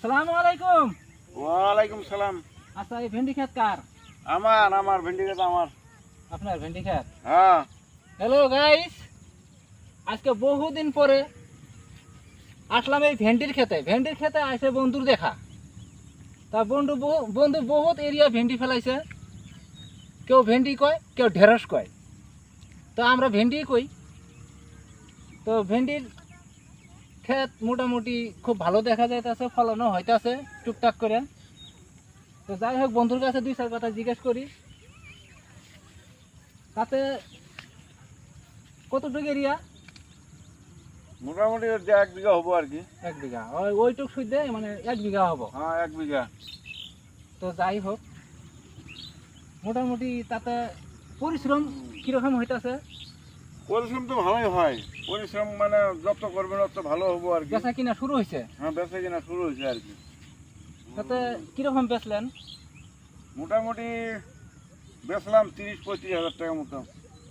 আসসালামু আলাইকুম। ওয়ালাইকুম সালাম। আচ্ছা, এই ভেন্ডি ক্ষেত কার? আমার ভেন্ডি গাছ আমার। আপনার ভেন্ডি ক্ষেত? হ্যাঁ। হ্যালো গাইস, আজকে বহুদিন পরে আসলাম এই ভেন্ডির ক্ষেতে। ভেন্ডির ক্ষেতে আসে বন্ধুর দেখা। তা বন্ধু বহুত এরিয়া ভেন্ডি ফেলাইছে। কেউ ভেন্ডি কয়, কেউ ঢেঁড়স কয়। তো আমরা ভেন্ডি কই। তো ভেন্ডির ক্ষেত মোটামুটি খুব ভালো দেখা যাইতেছে, ফলনও হইতাছে টুকটাক করে। তো যাই হোক, বন্ধুর কাছে দুই চার কথা জিজ্ঞেস করি। তাতে কতটুকু এরিয়া? মোটামুটি 1 বিঘা হবো আর কি। 1 বিঘা। ওইটুক সুইদে মানে 1 বিঘা হবো। হ্যাঁ, 1 বিঘা। তো যাই হোক, মোটামুটি তাতে পরিশ্রম কিরকম হইতাছে? পরিশ্রম তো ভালোই হয়। পরিশ্রম মানে যত করবেন তত ভালো হবো আর কি। বেচা কিনা শুরু হয়েছে? হ্যাঁ, বেচা কিনা শুরু হয়েছে আর কি। তাতে কিরকম বেচলেন? মোটামুটি বেচলাম 30-35 হাজার টাকা মতো।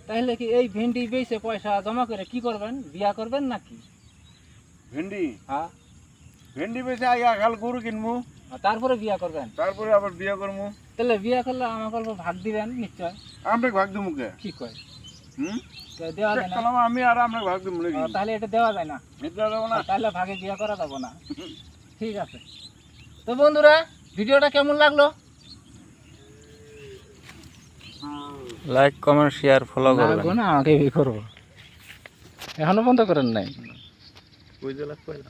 তাহলে কি এই ভেন্ডি বেচে পয়সা জমা করে কি করবেন? বিয়া করবেন নাকি? ভেন্ডি হ্যাঁ। ভেন্ডি বেচে আগে কাল গরু কিনবো, আর তারপরে বিয়া করবেন? তারপরে আবার বিয়ে করবো। তাহলে বিয়া করলে আমাকে অল্প ভাগ দিবেন নিশ্চয়। আমরা ভাগ দেবো মুখে। কি কয়? হুম, তো দেওয়া যায় না? আমি আর আমরা ভাগ দেবো নাকি? তাহলে এটা দেওয়া যায় না? এটা দেবো না। তাহলে ভাগে বিয়া করা যাবো না। ঠিক আছে। তো বন্ধুরা, ভিডিওটা কেমন লাগলো? লাইক, কমেন্ট, শেয়ার, ফলো করবেন। আমাকে করবো। এখনো বন্ধ করেন নাই? কই দিলা কইলা